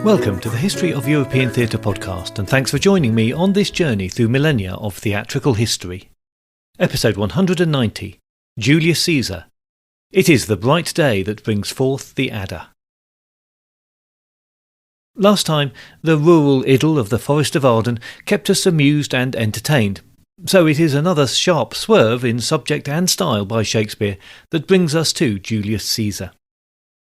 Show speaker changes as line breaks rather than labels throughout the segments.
Welcome to the History of European Theatre podcast, and thanks for joining me on this journey through millennia of theatrical history. Episode 190, Julius Caesar. It is the bright day that brings forth the adder. Last time, the rural idyll of the Forest of Arden kept us amused and entertained, so it is another sharp swerve in subject and style by Shakespeare that brings us to Julius Caesar.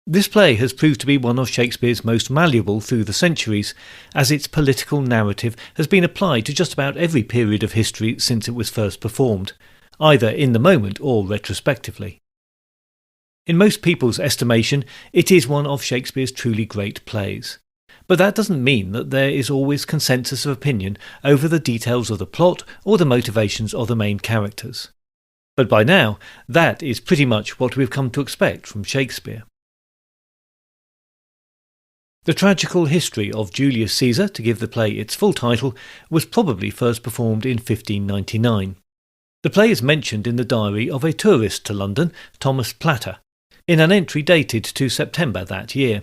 This play has proved to be one of Shakespeare's most malleable through the centuries, as its political narrative has been applied to just about every period of history since it was first performed, either in the moment or retrospectively. In most people's estimation, it is one of Shakespeare's truly great plays. But that doesn't mean that there is always consensus of opinion over the details of the plot or the motivations of the main characters. But by now, that is pretty much what we've come to expect from Shakespeare. The tragical history of Julius Caesar, to give the play its full title, was probably first performed in 1599. The play is mentioned in the diary of a tourist to London, Thomas Platter, in an entry dated to September that year.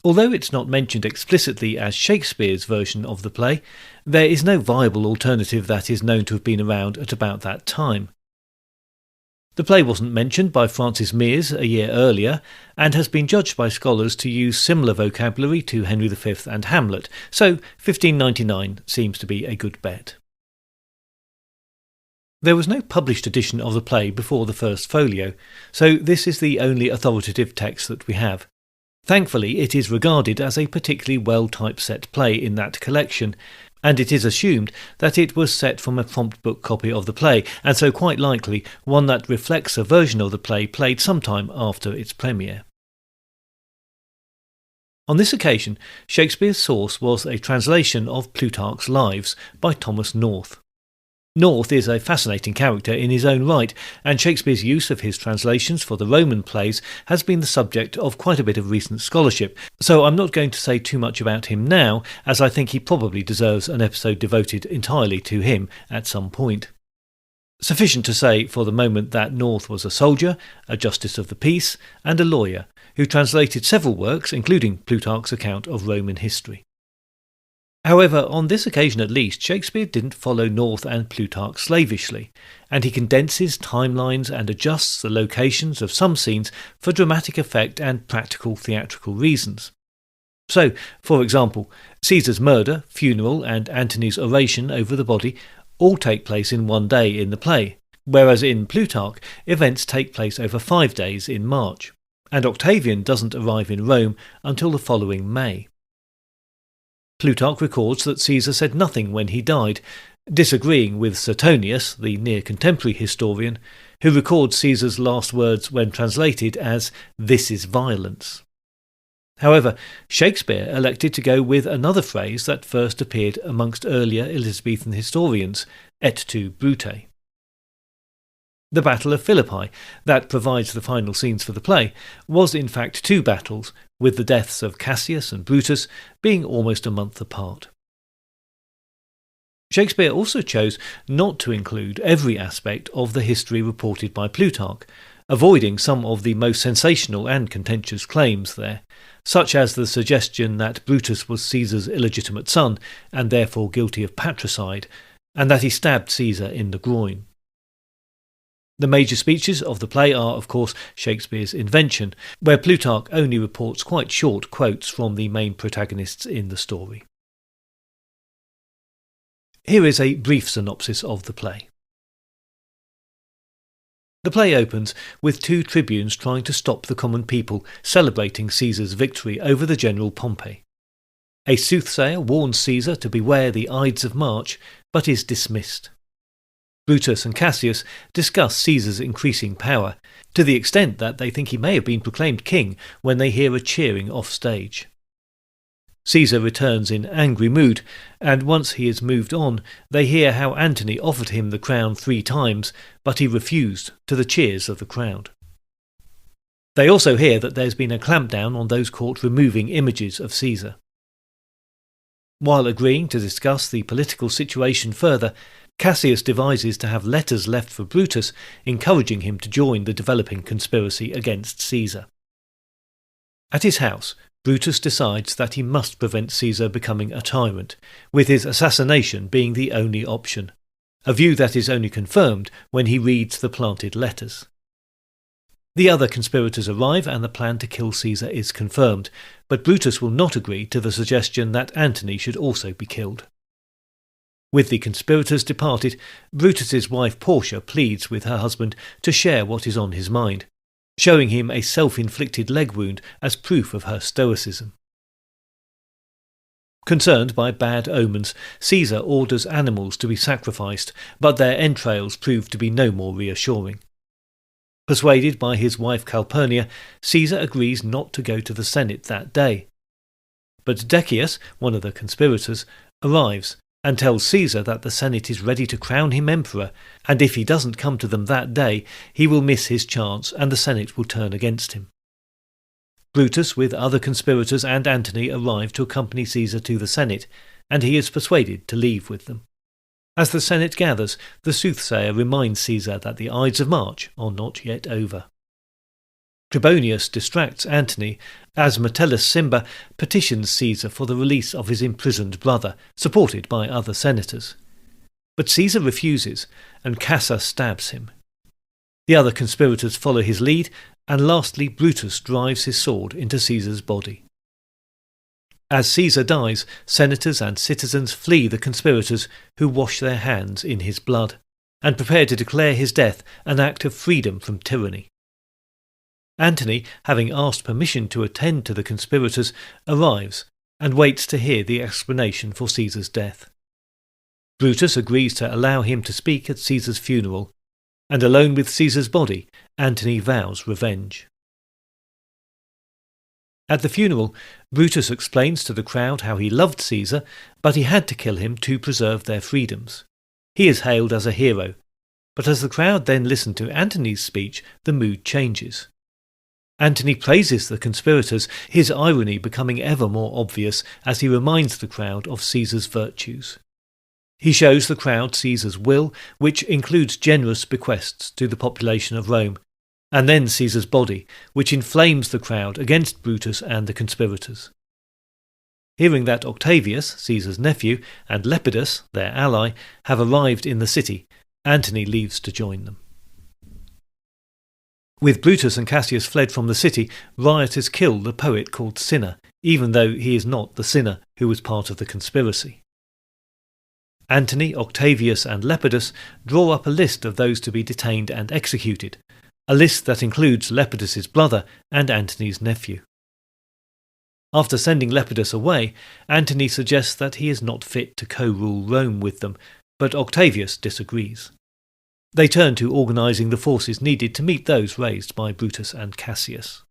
Although it's not mentioned explicitly as Shakespeare's version of the play, there is no viable alternative that is known to have been around at about that time. The play wasn't mentioned by Francis Mears a year earlier, and has been judged by scholars to use similar vocabulary to Henry V and Hamlet, so 1599 seems to be a good bet. There was no published edition of the play before the first folio, so this is the only authoritative text that we have. Thankfully, it is regarded as a particularly well-typeset play in that collection, and it is assumed that it was set from a prompt book copy of the play, and so quite likely one that reflects a version of the play played sometime after its premiere. On this occasion, Shakespeare's source was a translation of Plutarch's Lives by Thomas North. North is a fascinating character in his own right, and Shakespeare's use of his translations for the Roman plays has been the subject of quite a bit of recent scholarship, so I'm not going to say too much about him now, as I think he probably deserves an episode devoted entirely to him at some point. Sufficient to say for the moment that North was a soldier, a justice of the peace, and a lawyer, who translated several works, including Plutarch's account of Roman history. However, on this occasion at least, Shakespeare didn't follow North and Plutarch slavishly, and he condenses timelines and adjusts the locations of some scenes for dramatic effect and practical theatrical reasons. So, for example, Caesar's murder, funeral, and Antony's oration over the body all take place in one day in the play, whereas in Plutarch, events take place over 5 days in March, and Octavian doesn't arrive in Rome until the following May. Plutarch records that Caesar said nothing when he died, disagreeing with Suetonius, the near-contemporary historian, who records Caesar's last words when translated as, "This is violence." However, Shakespeare elected to go with another phrase that first appeared amongst earlier Elizabethan historians, et tu, Brute. The Battle of Philippi, that provides the final scenes for the play, was in fact 2 battles, with the deaths of Cassius and Brutus being almost a month apart. Shakespeare also chose not to include every aspect of the history reported by Plutarch, avoiding some of the most sensational and contentious claims there, such as the suggestion that Brutus was Caesar's illegitimate son and therefore guilty of patricide, and that he stabbed Caesar in the groin. The major speeches of the play are, of course, Shakespeare's invention, where Plutarch only reports quite short quotes from the main protagonists in the story. Here is a brief synopsis of the play. The play opens with 2 tribunes trying to stop the common people celebrating Caesar's victory over the general Pompey. A soothsayer warns Caesar to beware the Ides of March, but is dismissed. Brutus and Cassius discuss Caesar's increasing power, to the extent that they think he may have been proclaimed king when they hear a cheering off stage. Caesar returns in angry mood, and once he is moved on, they hear how Antony offered him the crown 3 times, but he refused, to the cheers of the crowd. They also hear that there's been a clampdown on those caught removing images of Caesar. While agreeing to discuss the political situation further, Cassius devises to have letters left for Brutus, encouraging him to join the developing conspiracy against Caesar. At his house, Brutus decides that he must prevent Caesar becoming a tyrant, with his assassination being the only option, a view that is only confirmed when he reads the planted letters. The other conspirators arrive and the plan to kill Caesar is confirmed, but Brutus will not agree to the suggestion that Antony should also be killed. With the conspirators departed, Brutus's wife Portia pleads with her husband to share what is on his mind, showing him a self-inflicted leg wound as proof of her stoicism. Concerned by bad omens, Caesar orders animals to be sacrificed, but their entrails prove to be no more reassuring. Persuaded by his wife Calpurnia, Caesar agrees not to go to the Senate that day. But Decius, one of the conspirators, arrives and tells Caesar that the Senate is ready to crown him emperor, and if he doesn't come to them that day, he will miss his chance and the Senate will turn against him. Brutus, with other conspirators and Antony, arrive to accompany Caesar to the Senate, and he is persuaded to leave with them. As the Senate gathers, the soothsayer reminds Caesar that the Ides of March are not yet over. Trebonius distracts Antony as Metellus Cimber petitions Caesar for the release of his imprisoned brother, supported by other senators. But Caesar refuses, and Cassa stabs him. The other conspirators follow his lead, and lastly Brutus drives his sword into Caesar's body. As Caesar dies, senators and citizens flee the conspirators, who wash their hands in his blood, and prepare to declare his death an act of freedom from tyranny. Antony, having asked permission to attend to the conspirators, arrives and waits to hear the explanation for Caesar's death. Brutus agrees to allow him to speak at Caesar's funeral, and alone with Caesar's body, Antony vows revenge. At the funeral, Brutus explains to the crowd how he loved Caesar, but he had to kill him to preserve their freedoms. He is hailed as a hero, but as the crowd then listen to Antony's speech, the mood changes. Antony praises the conspirators, his irony becoming ever more obvious as he reminds the crowd of Caesar's virtues. He shows the crowd Caesar's will, which includes generous bequests to the population of Rome, and then Caesar's body, which inflames the crowd against Brutus and the conspirators. Hearing that Octavius, Caesar's nephew, and Lepidus, their ally, have arrived in the city, Antony leaves to join them. With Brutus and Cassius fled from the city, rioters kill the poet called Cinna, even though he is not the sinner who was part of the conspiracy. Antony, Octavius and Lepidus draw up a list of those to be detained and executed, a list that includes Lepidus's brother and Antony's nephew. After sending Lepidus away, Antony suggests that he is not fit to co-rule Rome with them, but Octavius disagrees. They turn to organising the forces needed to meet those raised by Brutus and Cassius.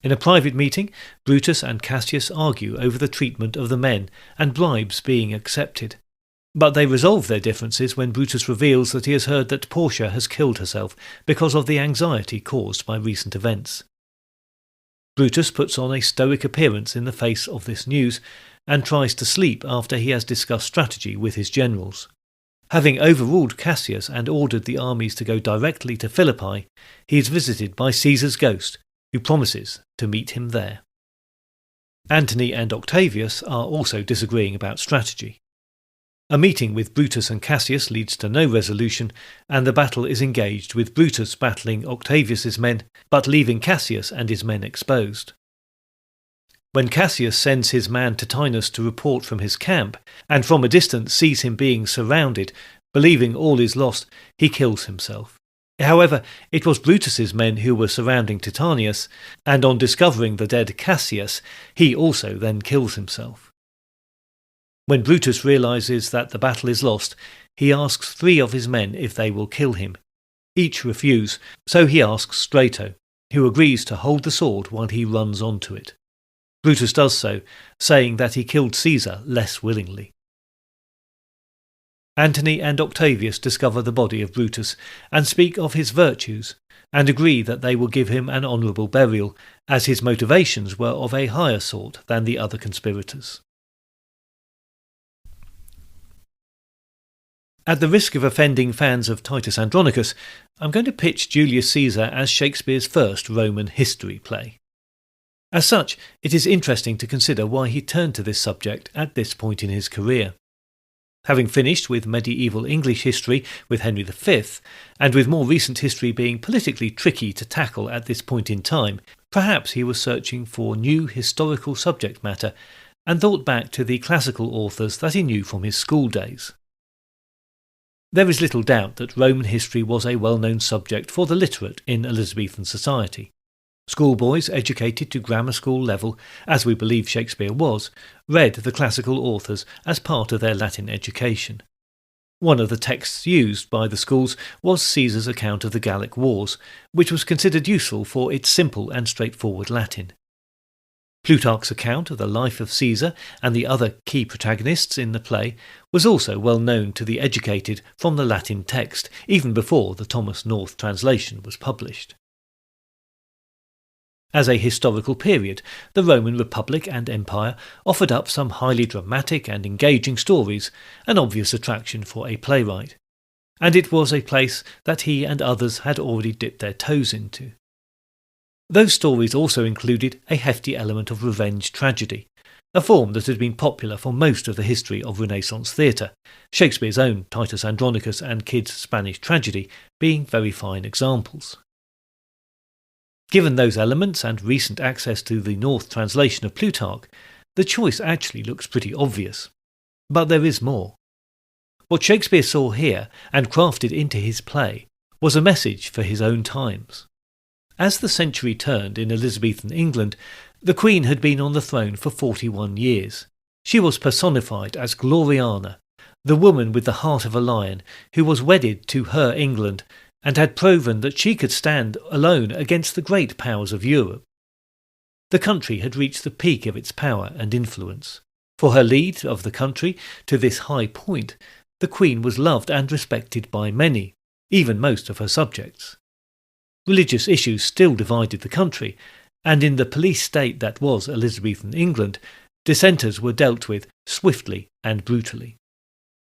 In a private meeting, Brutus and Cassius argue over the treatment of the men and bribes being accepted. But they resolve their differences when Brutus reveals that he has heard that Portia has killed herself because of the anxiety caused by recent events. Brutus puts on a stoic appearance in the face of this news and tries to sleep after he has discussed strategy with his generals. Having overruled Cassius and ordered the armies to go directly to Philippi, he is visited by Caesar's ghost, who promises to meet him there. Antony and Octavius are also disagreeing about strategy. A meeting with Brutus and Cassius leads to no resolution, and the battle is engaged with Brutus battling Octavius's men, but leaving Cassius and his men exposed. When Cassius sends his man Titinus to report from his camp, and from a distance sees him being surrounded, believing all is lost, he kills himself. However, it was Brutus's men who were surrounding Titinus, and on discovering the dead Cassius, he also then kills himself. When Brutus realises that the battle is lost, he asks 3 of his men if they will kill him. Each refuse, so he asks Strato, who agrees to hold the sword while he runs onto it. Brutus does so, saying that he killed Caesar less willingly. Antony and Octavius discover the body of Brutus and speak of his virtues, and agree that they will give him an honourable burial, as his motivations were of a higher sort than the other conspirators. At the risk of offending fans of Titus Andronicus, I'm going to pitch Julius Caesar as Shakespeare's first Roman history play. As such, it is interesting to consider why he turned to this subject at this point in his career. Having finished with medieval English history with Henry V, and with more recent history being politically tricky to tackle at this point in time, perhaps he was searching for new historical subject matter and thought back to the classical authors that he knew from his school days. There is little doubt that Roman history was a well-known subject for the literate in Elizabethan society. Schoolboys educated to grammar school level, as we believe Shakespeare was, read the classical authors as part of their Latin education. One of the texts used by the schools was Caesar's account of the Gallic Wars, which was considered useful for its simple and straightforward Latin. Plutarch's account of the life of Caesar and the other key protagonists in the play was also well known to the educated from the Latin text, even before the Thomas North translation was published. As a historical period, the Roman Republic and Empire offered up some highly dramatic and engaging stories, an obvious attraction for a playwright, and it was a place that he and others had already dipped their toes into. Those stories also included a hefty element of revenge tragedy, a form that had been popular for most of the history of Renaissance theatre, Shakespeare's own Titus Andronicus and Kyd's Spanish tragedy being very fine examples. Given those elements and recent access to the North translation of Plutarch, the choice actually looks pretty obvious. But there is more. What Shakespeare saw here and crafted into his play was a message for his own times. As the century turned in Elizabethan England, the Queen had been on the throne for 41 years. She was personified as Gloriana, the woman with the heart of a lion who was wedded to her England and had proven that she could stand alone against the great powers of Europe. The country had reached the peak of its power and influence. For her lead of the country to this high point, the Queen was loved and respected by many, even most of her subjects. Religious issues still divided the country, and in the police state that was Elizabethan England, dissenters were dealt with swiftly and brutally.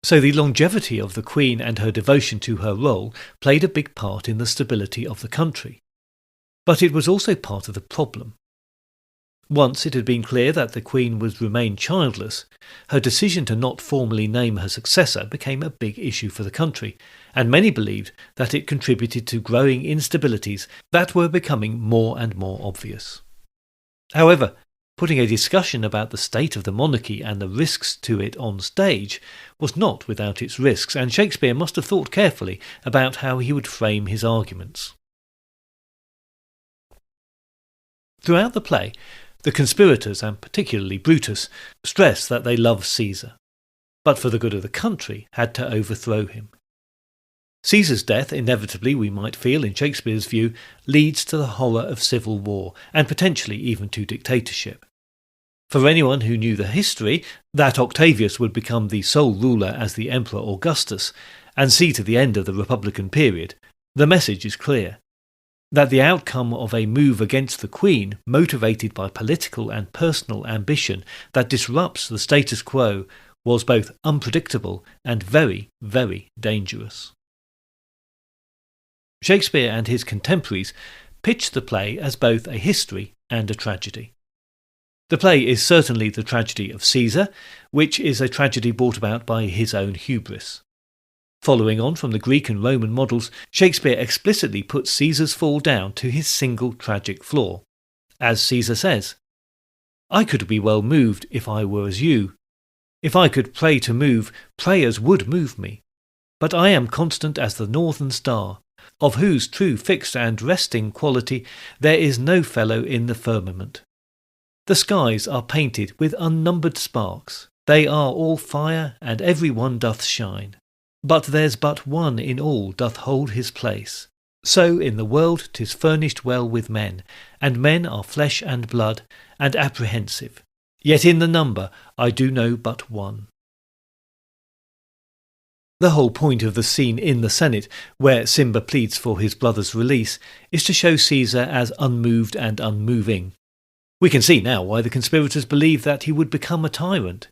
So the longevity of the Queen and her devotion to her role played a big part in the stability of the country. But it was also part of the problem. Once it had been clear that the Queen would remain childless, her decision to not formally name her successor became a big issue for the country, and many believed that it contributed to growing instabilities that were becoming more and more obvious. However, putting a discussion about the state of the monarchy and the risks to it on stage was not without its risks, and Shakespeare must have thought carefully about how he would frame his arguments. Throughout the play, the conspirators, and particularly Brutus, stress that they love Caesar, but for the good of the country had to overthrow him. Caesar's death, inevitably we might feel in Shakespeare's view, leads to the horror of civil war, and potentially even to dictatorship. For anyone who knew the history, that Octavius would become the sole ruler as the Emperor Augustus, and see to the end of the Republican period, the message is clear. That the outcome of a move against the Queen, motivated by political and personal ambition that disrupts the status quo, was both unpredictable and very, very dangerous. Shakespeare and his contemporaries pitched the play as both a history and a tragedy. The play is certainly the tragedy of Caesar, which is a tragedy brought about by his own hubris. Following on from the Greek and Roman models, Shakespeare explicitly puts Caesar's fall down to his single tragic flaw. As Caesar says, "I could be well moved if I were as you. If I could pray to move, prayers would move me. But I am constant as the northern star, of whose true fixed and resting quality there is no fellow in the firmament. The skies are painted with unnumbered sparks, they are all fire, and every one doth shine. But there's but one in all doth hold his place. So in the world 'tis furnished well with men, and men are flesh and blood, and apprehensive. Yet in the number I do know but one." The whole point of the scene in the Senate, where Simba pleads for his brother's release, is to show Caesar as unmoved and unmoving. We can see now why the conspirators believed that he would become a tyrant.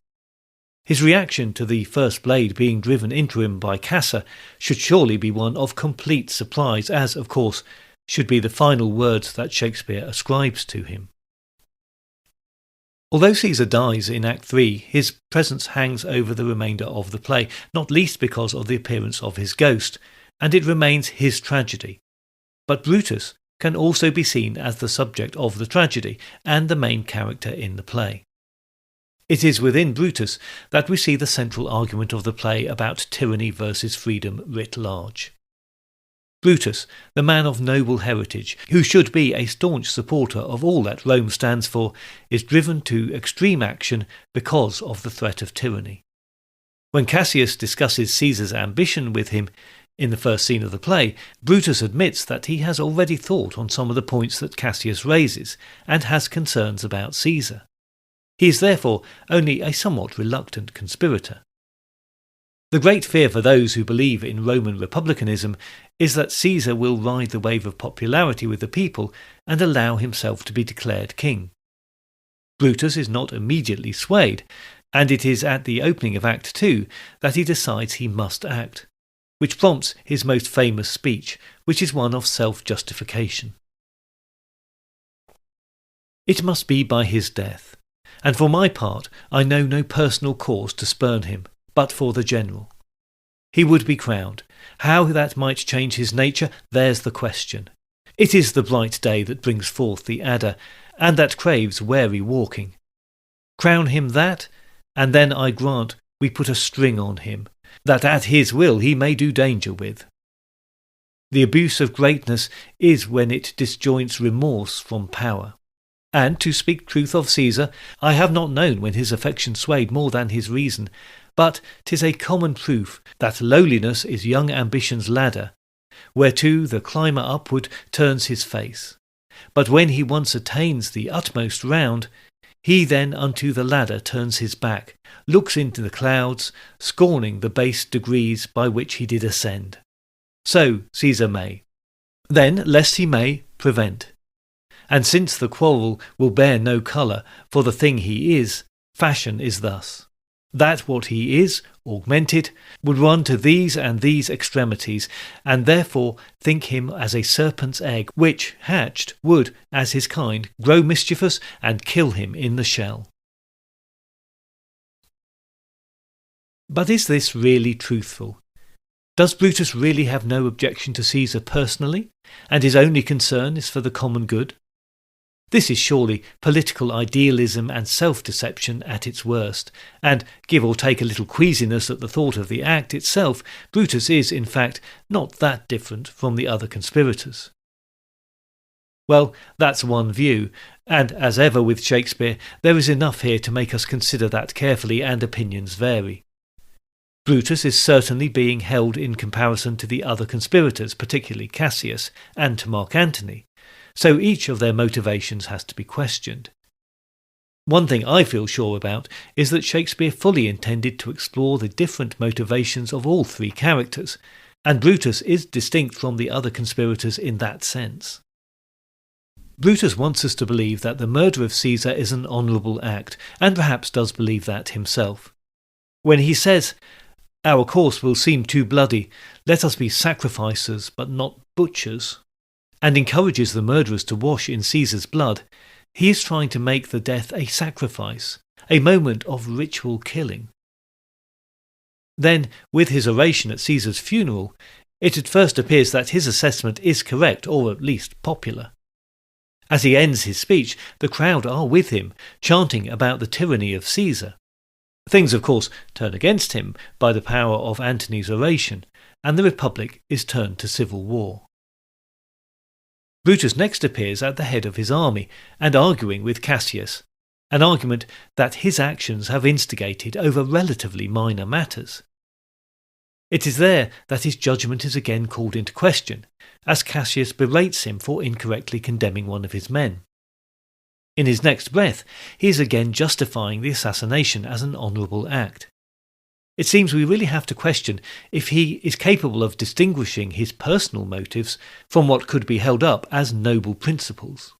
His reaction to the first blade being driven into him by Ceasar should surely be one of complete surprise, as, of course, should be the final words that Shakespeare ascribes to him. Although Caesar dies in Act 3, his presence hangs over the remainder of the play, not least because of the appearance of his ghost, and it remains his tragedy. But Brutus can also be seen as the subject of the tragedy and the main character in the play. It is within Brutus that we see the central argument of the play about tyranny versus freedom writ large. Brutus, the man of noble heritage, who should be a staunch supporter of all that Rome stands for, is driven to extreme action because of the threat of tyranny. When Cassius discusses Caesar's ambition with him in the first scene of the play, Brutus admits that he has already thought on some of the points that Cassius raises and has concerns about Caesar. He is therefore only a somewhat reluctant conspirator. The great fear for those who believe in Roman republicanism is that Caesar will ride the wave of popularity with the people and allow himself to be declared king. Brutus is not immediately swayed, and it is at the opening of Act 2 that he decides he must act, which prompts his most famous speech, which is one of self-justification. It must be by his death, and for my part I know no personal cause to spurn him, but for the general. He would be crowned. How that might change his nature, there's the question. It is the bright day that brings forth the adder, and that craves wary walking. Crown him that, and then I grant we put a string on him, that at his will he may do danger with. The abuse of greatness is when it disjoints remorse from power. And, to speak truth of Caesar, I have not known when his affection swayed more than his reason, but 'tis a common proof that lowliness is young ambition's ladder, whereto the climber upward turns his face. But when he once attains the utmost round, he then unto the ladder turns his back, looks into the clouds, scorning the base degrees by which he did ascend. So Caesar may. Then, lest he may, prevent. And since the quarrel will bear no colour for the thing he is, fashion is thus, that what he is, augmented, would run to these and these extremities, and therefore think him as a serpent's egg, which, hatched, would, as his kind, grow mischievous and kill him in the shell. But is this really truthful? Does Brutus really have no objection to Caesar personally, and his only concern is for the common good? This is surely political idealism and self-deception at its worst, and, give or take a little queasiness at the thought of the act itself, Brutus is, in fact, not that different from the other conspirators. Well, that's one view, and as ever with Shakespeare, there is enough here to make us consider that carefully, and opinions vary. Brutus is certainly being held in comparison to the other conspirators, particularly Cassius, and to Mark Antony, so each of their motivations has to be questioned. One thing I feel sure about is that Shakespeare fully intended to explore the different motivations of all three characters, and Brutus is distinct from the other conspirators in that sense. Brutus wants us to believe that the murder of Caesar is an honourable act, and perhaps does believe that himself. When he says, "Our course will seem too bloody, let us be sacrificers but not butchers," and encourages the murderers to wash in Caesar's blood, he is trying to make the death a sacrifice, a moment of ritual killing. Then, with his oration at Caesar's funeral, it at first appears that his assessment is correct, or at least popular. As he ends his speech, the crowd are with him, chanting about the tyranny of Caesar. Things, of course, turn against him by the power of Antony's oration, and the Republic is turned to civil war. Brutus next appears at the head of his army and arguing with Cassius, an argument that his actions have instigated over relatively minor matters. It is there that his judgment is again called into question, as Cassius berates him for incorrectly condemning one of his men. In his next breath, he is again justifying the assassination as an honourable act. It seems we really have to question if he is capable of distinguishing his personal motives from what could be held up as noble principles.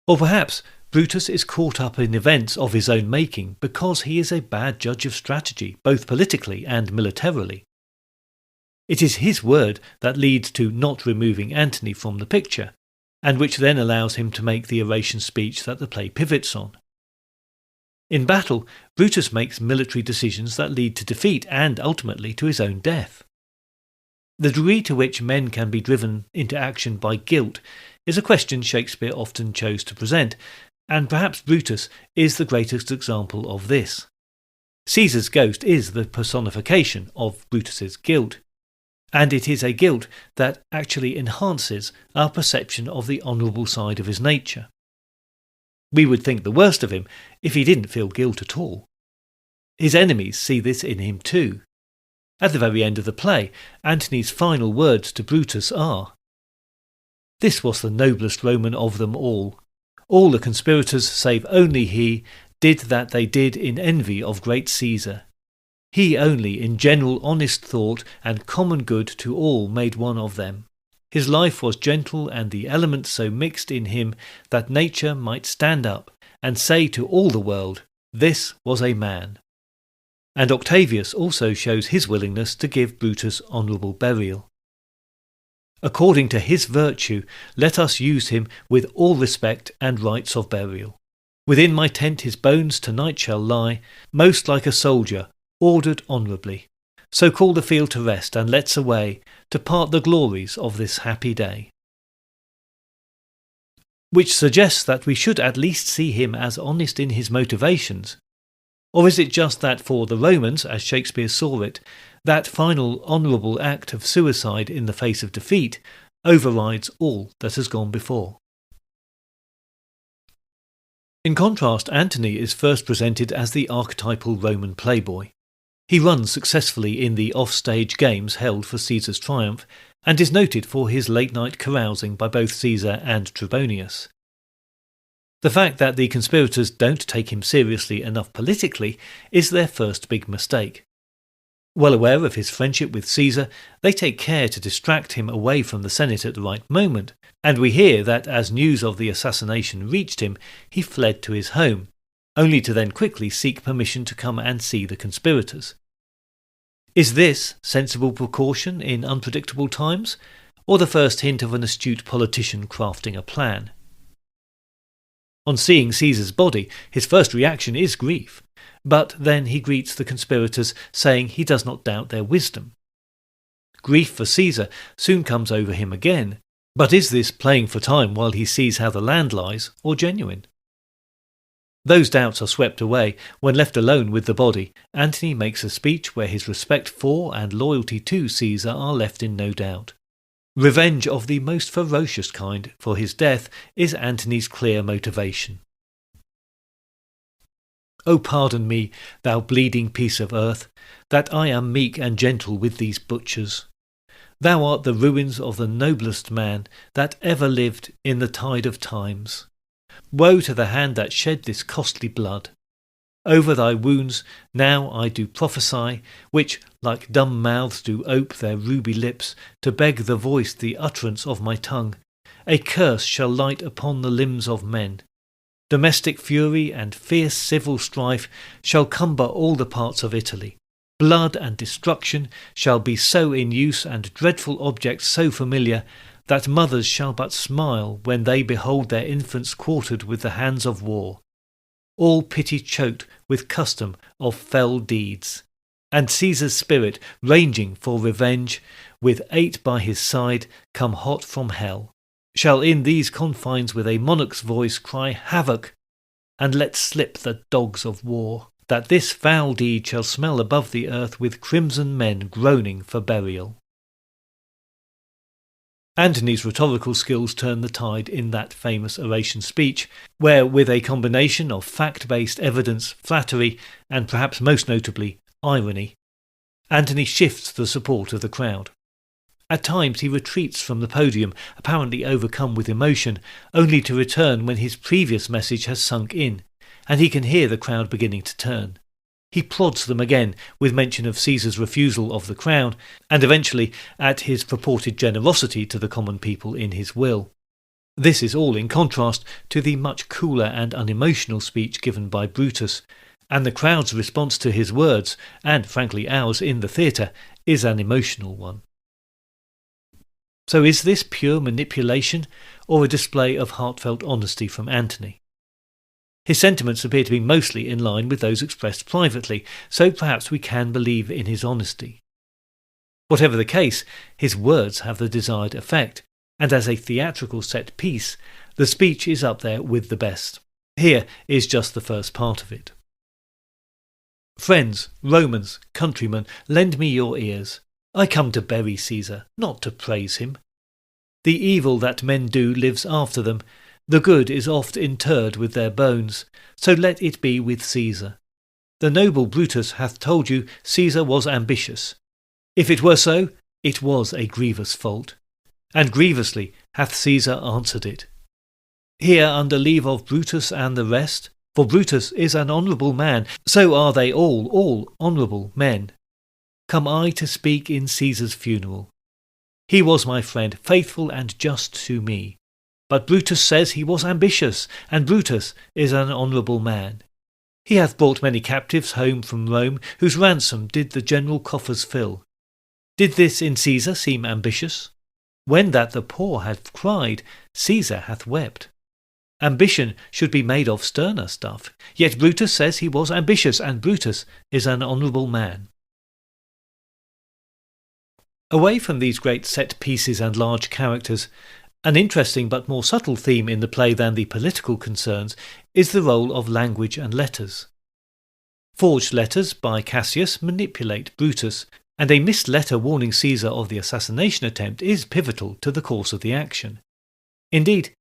Or perhaps Brutus is caught up in events of his own making because he is a bad judge of strategy, both politically and militarily. It is his word that leads to not removing Antony from the picture, and which then allows him to make the oration speech that the play pivots on. In battle, Brutus makes military decisions that lead to defeat and ultimately to his own death. The degree to which men can be driven into action by guilt is a question Shakespeare often chose to present, and perhaps Brutus is the greatest example of this. Caesar's ghost is the personification of Brutus's guilt, and it is a guilt that actually enhances our perception of the honourable side of his nature. We would think the worst of him if he didn't feel guilt at all. His enemies see this in him too. At the very end of the play, Antony's final words to Brutus are, "This was the noblest Roman of them all. All the conspirators, save only he, did that they did in envy of great Caesar. He only in general honest thought and common good to all made one of them. His life was gentle and the elements so mixed in him that nature might stand up and say to all the world, this was a man." And Octavius also shows his willingness to give Brutus honourable burial. "According to his virtue, let us use him with all respect and rites of burial. Within my tent his bones tonight shall lie, most like a soldier, ordered honourably. So call the field to rest, and let's away, to part the glories of this happy day." Which suggests that we should at least see him as honest in his motivations. Or is it just that for the Romans, as Shakespeare saw it, that final honourable act of suicide in the face of defeat overrides all that has gone before? In contrast, Antony is first presented as the archetypal Roman playboy. He runs successfully in the off-stage games held for Caesar's triumph, and is noted for his late-night carousing by both Caesar and Trebonius. The fact that the conspirators don't take him seriously enough politically is their first big mistake. Well aware of his friendship with Caesar, they take care to distract him away from the Senate at the right moment, and we hear that as news of the assassination reached him, he fled to his home, only to then quickly seek permission to come and see the conspirators. Is this sensible precaution in unpredictable times, or the first hint of an astute politician crafting a plan? On seeing Caesar's body, his first reaction is grief, but then he greets the conspirators, saying he does not doubt their wisdom. Grief for Caesar soon comes over him again, but is this playing for time while he sees how the land lies, or genuine? Those doubts are swept away when left alone with the body. Antony makes a speech where his respect for and loyalty to Caesar are left in no doubt. Revenge of the most ferocious kind for his death is Antony's clear motivation. "O pardon me, thou bleeding piece of earth, that I am meek and gentle with these butchers. Thou art the ruins of the noblest man that ever lived in the tide of times. Woe to the hand that shed this costly blood. Over thy wounds now I do prophesy, which like dumb mouths do ope their ruby lips, to beg the voice the utterance of my tongue. A curse shall light upon the limbs of men. Domestic fury and fierce civil strife shall cumber all the parts of Italy. Blood and destruction shall be so in use, and dreadful objects so familiar, that mothers shall but smile when they behold their infants quartered with the hands of war. All pity choked with custom of fell deeds. And Caesar's spirit, ranging for revenge, with 8 by his side, come hot from hell, shall in these confines with a monarch's voice cry havoc, and let slip the dogs of war, that this foul deed shall smell above the earth with crimson men groaning for burial." Antony's rhetorical skills turn the tide in that famous oration speech, where with a combination of fact-based evidence, flattery, and perhaps most notably, irony, Antony shifts the support of the crowd. At times he retreats from the podium, apparently overcome with emotion, only to return when his previous message has sunk in, and he can hear the crowd beginning to turn. He prods them again with mention of Caesar's refusal of the crown, and eventually at his purported generosity to the common people in his will. This is all in contrast to the much cooler and unemotional speech given by Brutus, and the crowd's response to his words, and frankly ours in the theatre, is an emotional one. So is this pure manipulation, or a display of heartfelt honesty from Antony? His sentiments appear to be mostly in line with those expressed privately, so perhaps we can believe in his honesty. Whatever the case, his words have the desired effect, and as a theatrical set piece, the speech is up there with the best. Here is just the first part of it. Friends, Romans, countrymen, lend me your ears. I come to bury Caesar, not to praise him. The evil that men do lives after them. The good is oft interred with their bones, so let it be with Caesar. The noble Brutus hath told you Caesar was ambitious. If it were so, it was a grievous fault, and grievously hath Caesar answered it. Here under leave of Brutus and the rest, for Brutus is an honourable man, so are they all honourable men. Come I to speak in Caesar's funeral. He was my friend, faithful and just to me. But Brutus says he was ambitious, and Brutus is an honourable man. He hath brought many captives home from Rome, whose ransom did the general coffers fill. Did this in Caesar seem ambitious? When that the poor had cried, Caesar hath wept. Ambition should be made of sterner stuff, yet Brutus says he was ambitious, and Brutus is an honourable man. Away from these great set pieces and large characters, an interesting but more subtle theme in the play than the political concerns is the role of language and letters. Forged letters by Cassius manipulate Brutus, and a missed letter warning Caesar of the assassination attempt is pivotal to the course of the action. Indeed,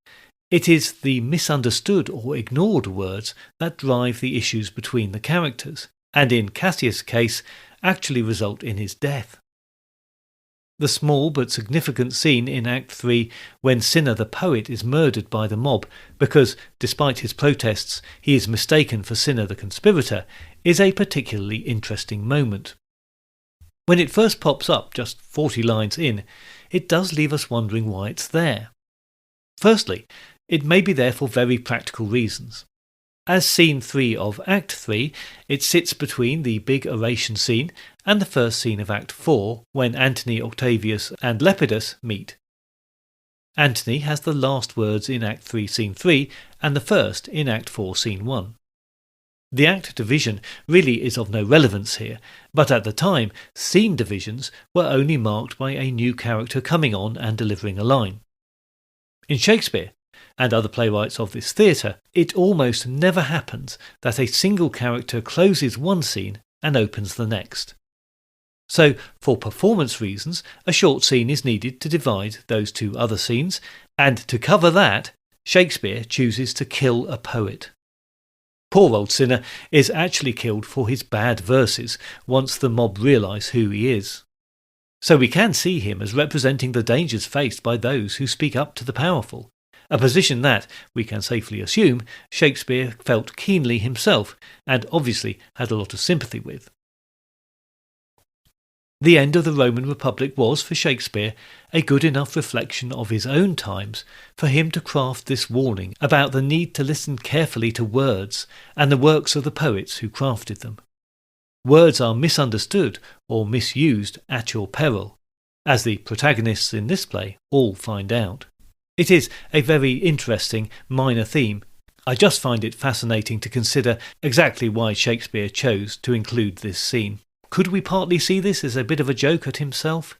it is the misunderstood or ignored words that drive the issues between the characters, and in Cassius' case actually result in his death. The small but significant scene in Act 3 when Cinna the poet is murdered by the mob because, despite his protests, he is mistaken for Cinna the conspirator is a particularly interesting moment. When it first pops up just 40 lines in, it does leave us wondering why it's there. Firstly, it may be there for very practical reasons. As scene 3 of Act 3, it sits between the big oration scene and the first scene of Act 4 when Antony, Octavius and Lepidus meet. Antony has the last words in Act 3 Scene 3 and the first in Act 4 Scene 1. The act division really is of no relevance here, but at the time scene divisions were only marked by a new character coming on and delivering a line. In Shakespeare, and other playwrights of this theatre, it almost never happens that a single character closes one scene and opens the next. So, for performance reasons, a short scene is needed to divide those two other scenes, and to cover that, Shakespeare chooses to kill a poet. Poor old Cinna is actually killed for his bad verses once the mob realise who he is. So we can see him as representing the dangers faced by those who speak up to the powerful, a position that, we can safely assume, Shakespeare felt keenly himself and obviously had a lot of sympathy with. The end of the Roman Republic was, for Shakespeare, a good enough reflection of his own times for him to craft this warning about the need to listen carefully to words and the works of the poets who crafted them. Words are misunderstood or misused at your peril, as the protagonists in this play all find out. It is a very interesting minor theme. I just find it fascinating to consider exactly why Shakespeare chose to include this scene. Could we partly see this as a bit of a joke at himself?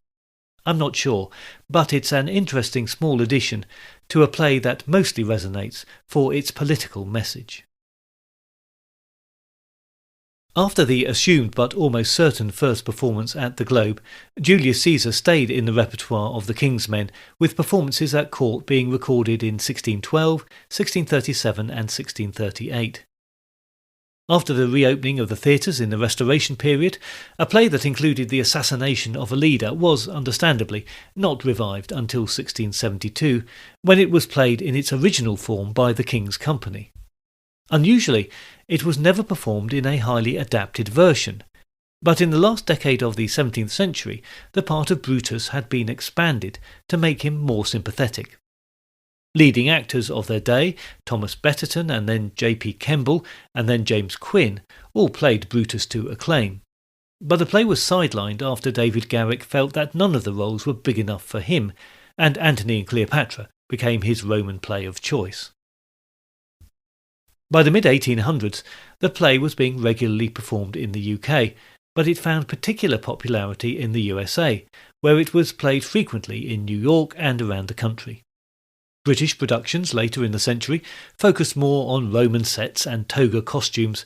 I'm not sure, but it's an interesting small addition to a play that mostly resonates for its political message. After the assumed but almost certain first performance at the Globe, Julius Caesar stayed in the repertoire of the King's Men, with performances at court being recorded in 1612, 1637 and 1638. After the reopening of the theatres in the Restoration period, a play that included the assassination of a leader was, understandably, not revived until 1672, when it was played in its original form by the King's Company. Unusually, it was never performed in a highly adapted version, but in the last decade of the 17th century, the part of Brutus had been expanded to make him more sympathetic. Leading actors of their day, Thomas Betterton and then J.P. Kemble and then James Quinn, all played Brutus to acclaim. But the play was sidelined after David Garrick felt that none of the roles were big enough for him, and Antony and Cleopatra became his Roman play of choice. By the mid-1800s, the play was being regularly performed in the UK, but it found particular popularity in the USA, where it was played frequently in New York and around the country. British productions later in the century focused more on Roman sets and toga costumes,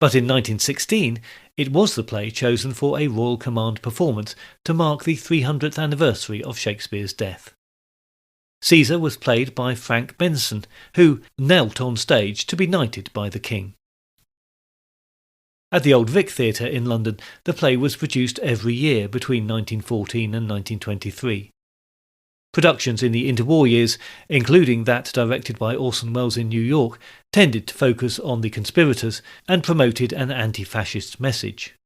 but in 1916 it was the play chosen for a Royal Command performance to mark the 300th anniversary of Shakespeare's death. Caesar was played by Frank Benson, who knelt on stage to be knighted by the king. At the Old Vic Theatre in London, the play was produced every year between 1914 and 1923. Productions in the interwar years, including that directed by Orson Welles in New York, tended to focus on the conspirators and promoted an anti-fascist message.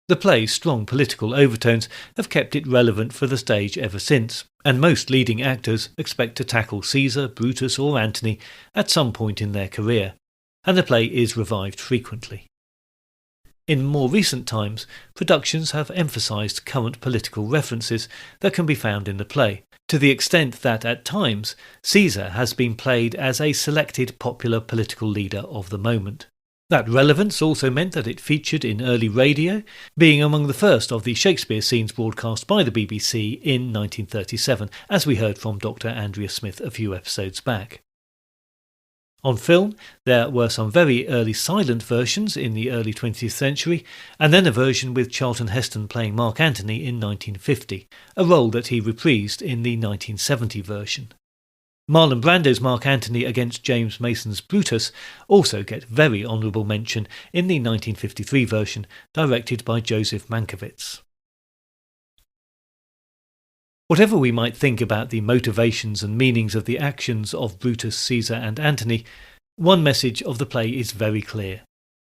The play's strong political overtones have kept it relevant for the stage ever since, and most leading actors expect to tackle Caesar, Brutus or Antony at some point in their career, and the play is revived frequently. In more recent times, productions have emphasised current political references that can be found in the play, to the extent that at times Caesar has been played as a selected popular political leader of the moment. That relevance also meant that it featured in early radio, being among the first of the Shakespeare scenes broadcast by the BBC in 1937, as we heard from Dr. Andrea Smith a few episodes back. On film, there were some very early silent versions in the early 20th century, and then a version with Charlton Heston playing Mark Antony in 1950, a role that he reprised in the 1970 version. Marlon Brando's Mark Antony against James Mason's Brutus also get very honourable mention in the 1953 version, directed by Joseph Mankiewicz. Whatever we might think about the motivations and meanings of the actions of Brutus, Caesar and Antony, one message of the play is very clear: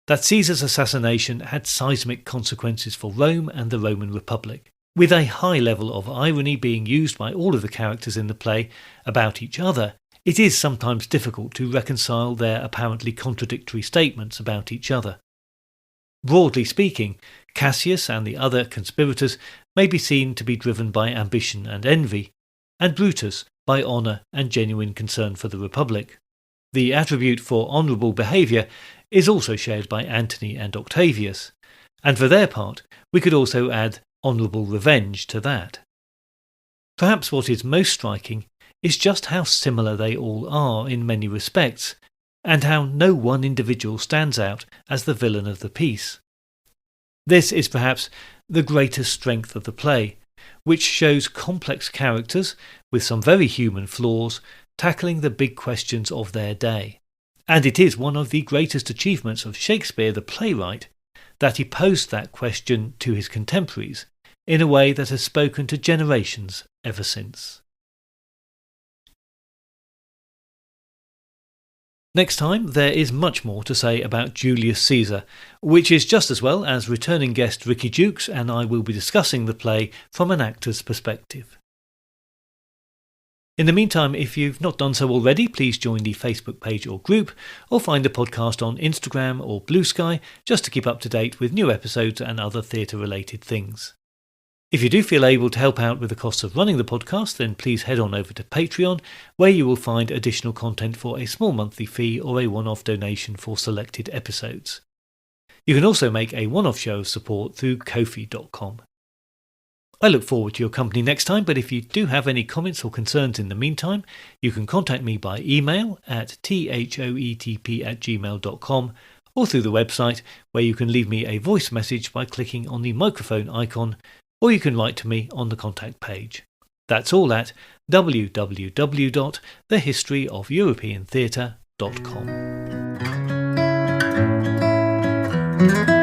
that Caesar's assassination had seismic consequences for Rome and the Roman Republic. With a high level of irony being used by all of the characters in the play about each other, it is sometimes difficult to reconcile their apparently contradictory statements about each other. Broadly speaking, Cassius and the other conspirators may be seen to be driven by ambition and envy, and Brutus by honour and genuine concern for the Republic. The attribute for honourable behaviour is also shared by Antony and Octavius, and for their part we could also add honourable revenge to that. Perhaps what is most striking is just how similar they all are in many respects, and how no one individual stands out as the villain of the piece. This is perhaps the greatest strength of the play, which shows complex characters with some very human flaws tackling the big questions of their day. And it is one of the greatest achievements of Shakespeare the playwright that he posed that question to his contemporaries in a way that has spoken to generations ever since. Next time, there is much more to say about Julius Caesar, which is just as well as returning guest Ricky Jukes and I will be discussing the play from an actor's perspective. In the meantime, if you've not done so already, please join the Facebook page or group, or find the podcast on Instagram or Blue Sky just to keep up to date with new episodes and other theatre-related things. If you do feel able to help out with the costs of running the podcast, then please head on over to Patreon, where you will find additional content for a small monthly fee or a one-off donation for selected episodes. You can also make a one-off show of support through Ko-fi.com. I look forward to your company next time, but if you do have any comments or concerns in the meantime, you can contact me by email at thoetp@gmail.com or through the website, where you can leave me a voice message by clicking on the microphone icon, or you can write to me on the contact page. That's all at www.thehistoryofeuropeantheatre.com.